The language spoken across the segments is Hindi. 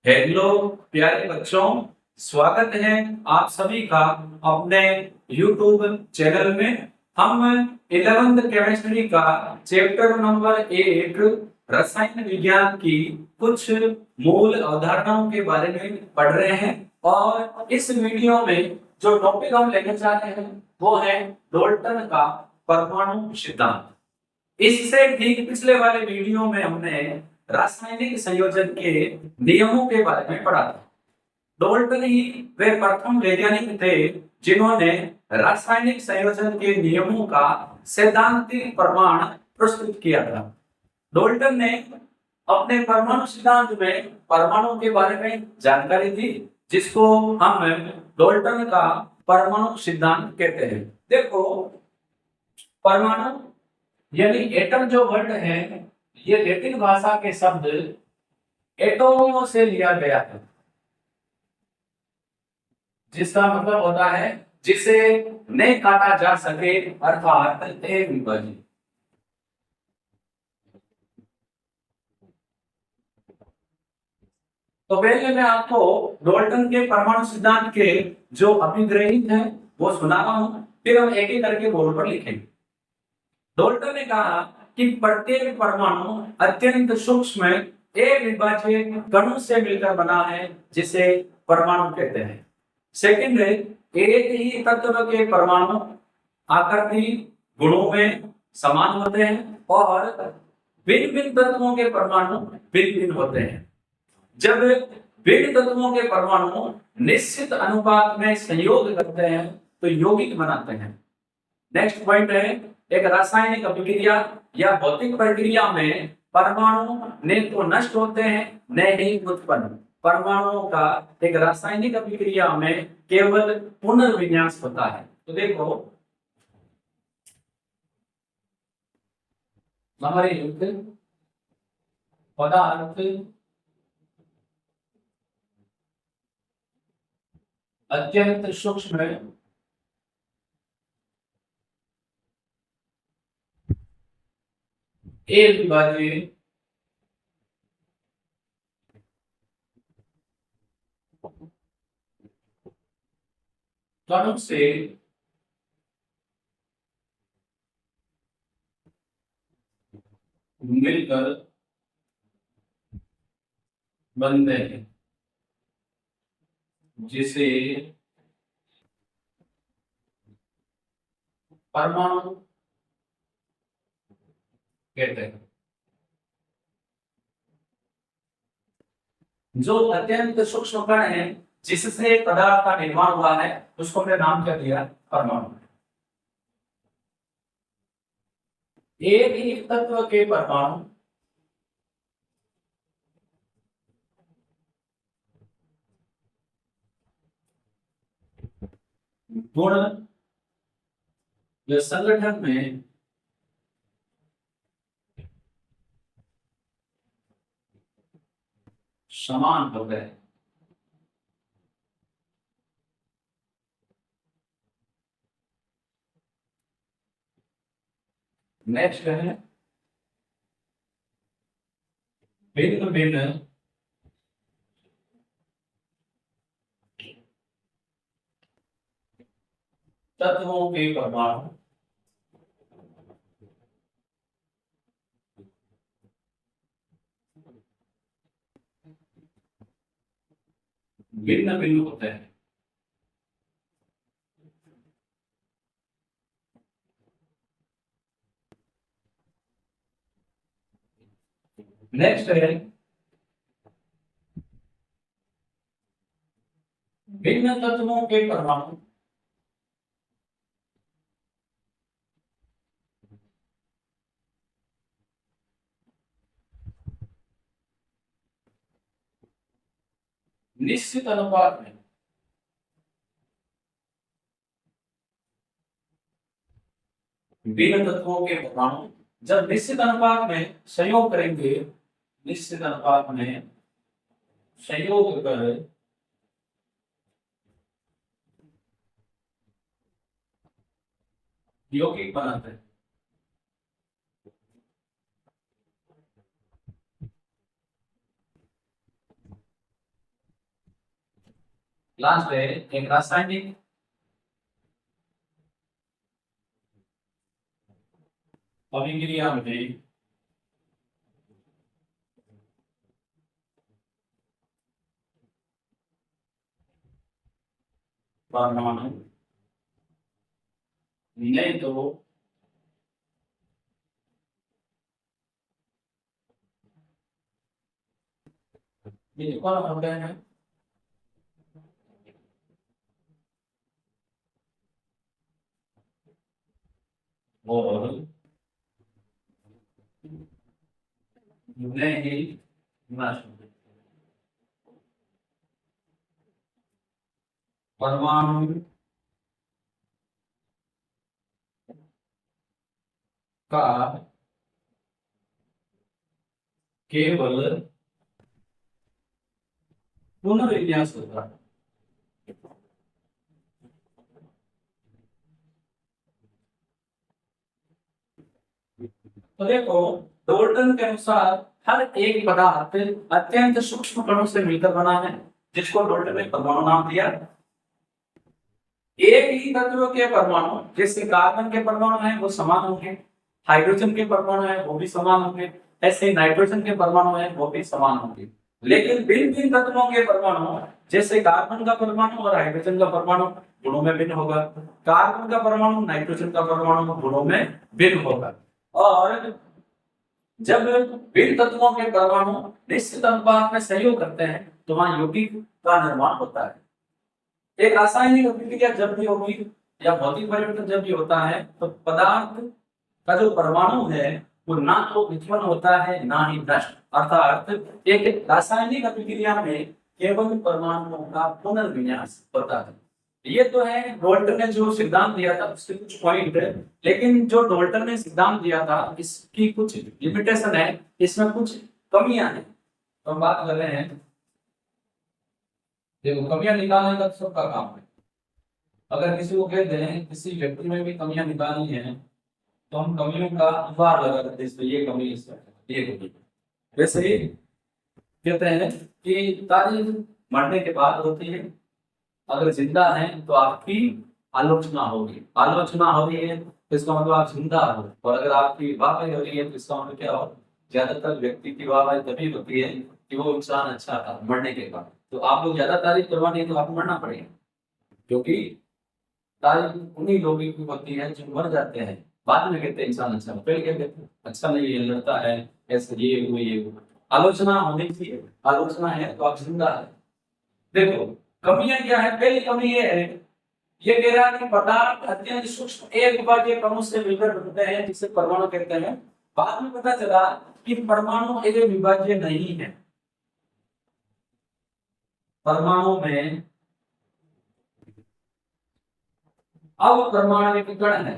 हेलो प्यारे बच्चों, स्वागत है आप सभी का अपने YouTube चैनल में। हम 11th केमिस्ट्री का चैप्टर नंबर 1 रसायन विज्ञान की कुछ मूल अवधारणाओं के बारे में पढ़ रहे हैं और इस वीडियो में जो टॉपिक हम लेने जा रहे हैं वो है डाल्टन का परमाणु सिद्धांत। इससे ठीक पिछले वाले वीडियो में हमने रासायनिक संयोजन के नियमों के बारे में पढ़ा था। डाल्टन ही वे प्रथम वैज्ञानिक थे जिन्होंने रासायनिक संयोजन के नियमों का सैद्धांतिक प्रमाण प्रस्तुत किया था। डाल्टन ने अपने परमाणु सिद्धांत में परमाणु के बारे में जानकारी दी, जिसको हम डाल्टन का परमाणु सिद्धांत कहते हैं। देखो, परमाणु यानी एटम जो वर्ड है, ये लैटिन भाषा के शब्द एटोमो से लिया गया है, जिसका मतलब होता है जिसे नहीं काटा जा सके, अर्थात अविभाज्य। तो पहले मैं आपको डाल्टन के परमाणु सिद्धांत के जो अभिग्रहित हैं वो सुना रहा हूं, फिर हम एक एक करके बोर्ड पर लिखेंगे। डाल्टन ने कहा कि प्रत्येक परमाणु अत्यंत सूक्ष्म अविभाज्य कणों से मिलकर बना है, जिसे परमाणु कहते हैं। सेकंड है, एक ही तत्व के परमाणु आकृति गुणों में समान होते हैं और भिन्न भिन्न तत्वों के परमाणु भिन्न भिन्न होते हैं। जब भिन्न तत्वों के परमाणु निश्चित अनुपात में संयोग करते हैं तो यौगिक बनाते हैं। नेक्स्ट पॉइंट है, एक रासायनिक अभिक्रिया या भौतिक प्रक्रिया में परमाणु न तो नष्ट होते हैं न ही उत्पन्न। परमाणुओं का एक रासायनिक अभिक्रिया में केवल पुनर्विन्यास होता है। तो देखो, हमारे युक्त पदार्थ अत्यंत सूक्ष्म अविभाज्य कणों से मिलकर बनते हैं, जिसे परमाणु कहते हैं। जो अत्यंत सूक्ष्म कण है जिससे पदार्थ का निर्माण हुआ है उसको हमने नाम क्या दिया? परमाणु। एक ही तत्व के परमाणु गुण या संगठन में समान हो गए। नेक्स्ट है, भिन्न भिन्न तत्वों के परमाणु भिन्न भिन्न होते हैं। नेक्स्ट है, भिन्न तत्वों के परमाणु निश्चित अनुपात में भिन्न तत्वों के परमाणु जब निश्चित अनुपात में संयोग करेंगे, निश्चित अनुपात में संयोग कर यौगिक बनाते हैं। लास्ट है एक रासायनिक अभिक्रिया में परमाणु नहीं तो ये कौन होते हैं और नहीं नष्ट परमाणु का केवल पुनर्विन्यास होता है। तो देखो डोल्टन के अनुसार हर एक पदार्थ अत्यंत सूक्ष्म कणों से मिलकर बना है, जिसको डोल्टन ने परमाणु नाम दिया। एक ही तत्व के परमाणु जैसे कार्बन के परमाणु हैं वो समान होंगे, हाइड्रोजन के परमाणु हैं वो भी समान होंगे, ऐसे नाइट्रोजन के परमाणु हैं वो भी समान होंगे। लेकिन भिन्न भिन्न तत्वों के परमाणु जैसे कार्बन का परमाणु और हाइड्रोजन का परमाणु गुणों में भिन्न होगा, कार्बन का परमाणु नाइट्रोजन का परमाणु गुणों में भिन्न होगा। और जब भिन्न तत्वों के परमाणु निश्चित अनुपात में सहयोग करते हैं तो वहां यौगिक का निर्माण होता है। एक रासायनिक अभिक्रिया जब भी होगी या भौतिक परिवर्तन जब भी होता है तो पदार्थ का जो परमाणु है वो ना तो उत्पन्न होता है ना ही नष्ट, अर्थात एक रासायनिक अभिक्रिया में केवल परमाणुओं का पुनर्विन्यास होता है। ये तो है डोल्टन ने जो सिद्धांत दिया था उसके कुछ पॉइंट, लेकिन जो डोल्टन ने सिद्धांत दिया था इसकी कुछ लिमिटेशन है, इसमें कुछ कमियां हैं। तो हम बात कर रहे हैं, देखो कमियां निकालने का सबका काम है। अगर किसी को कहते हैं किसी व्यक्ति में भी कमियां निकालनी है तो हम कमियों का अनुवाद लगा देते हैं, इसमें ये कमी इसमें ये कमी। वैसे ही कहते हैं कि तारीफ मरने के बाद होती है, अगर जिंदा है तो आपकी आलोचना होगी, आलोचना हो रही है तो इसका मतलब आप जिंदा हो, और अगर आपकी वाहवाही हो रही है तो इसका मतलब क्या हो, ज्यादातर व्यक्ति की वाहवाही तभी होती है कि वो इंसान अच्छा था मरने के बाद। तो आप लोग ज्यादा तारीफ करवानी है तो आपको मरना पड़ेगा, क्योंकि तारीफ उन्हीं लोगों की होती है जो मर जाते हैं, बाद में कहते हैं इंसान अच्छा, पहले क्या कहते हैं अच्छा नहीं है लड़ता है ऐसे ये हुआ ये हुआ। आलोचना होनी चाहिए, आलोचना है तो आप जिंदा है। देखो कमियां क्या है, पहली कमी ये है, ये कह रहा है कि पदार्थ अत्यंत सूक्ष्म एक विभाज्य कणों से मिलकर बनते हैं जिसे परमाणु कहते हैं। बाद में पता चला कि परमाणु एक विभाज्य नहीं है, परमाणु में अवपरमाणविक कण है।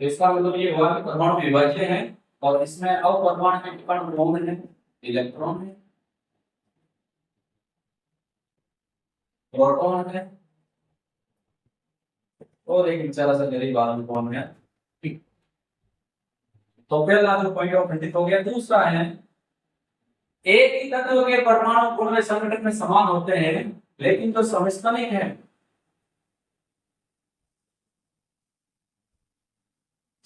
तो इसका मतलब ये हुआ कि परमाणु विभाज्य है और इसमें अवपरमाणविक कण कौन है, इलेक्ट्रॉन है, प्रोटॉन है और एक बेचारा सा गरीब आदमी कौन है। तो पहला जो पॉइंट ऑफ खंडित हो गया। दूसरा है एक ही तत्व के परमाणु पूर्ण संगठन में समान होते हैं लेकिन जो समस्थानिक है,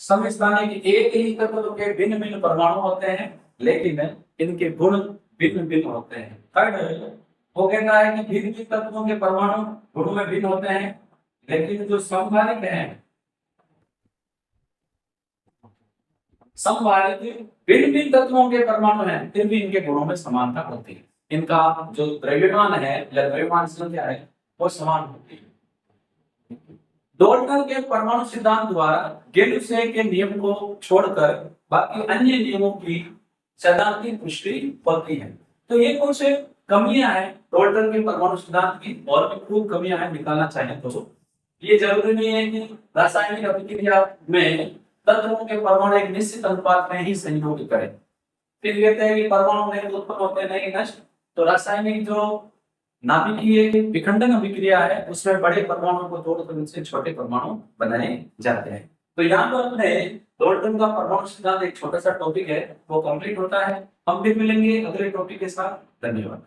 समस्थानिक एक ही तत्व के भिन्न भिन्न परमाणु होते हैं लेकिन इनके गुण भिन्न भिन्न होते हैं। थर्ड वो कहता है कि भिन्न भिन्न तत्वों के परमाणु गुणों में भिन्न होते हैं लेकिन जो समकालिक है, समकालिक भिन्न भिन्न तत्वों के परमाणु हैं फिर भी इनके गुणों में समानता होती है, इनका जो द्रव्यमान है या द्रव्यमान संख्या है वो समान होती है। डोल्टन के परमाणु सिद्धांत द्वारा गेलुसे के नियम को छोड़कर बाकी अन्य नियमों की सैद्धांतिक पुष्टि होती है। तो ये कुछ कमियां हैं डोल्टन के परमाणु सिद्धांत की, और भी खूब कमियां हैं निकालना चाहें तो। ये जरूरी नहीं है कि रासायनिक अभिक्रिया में तत्वों के परमाणु एक निश्चित अनुपात में ही सहयोग करें। फिर कहते हैं कि परमाणु नहीं उत्पन्न होते नहीं नष्ट। तो रासायनिक जो नाभिकीय विखंडन अभिक्रिया है उसमें बड़े परमाणु को तोड़कर उनसे छोटे परमाणु बनाए जाते हैं। तो यहाँ पर अपने डोल्टन का परमाणु सिद्धांत एक छोटा सा टॉपिक है वो कंप्लीट होता है। हम फिर मिलेंगे अगले टॉपिक के साथ। धन्यवाद।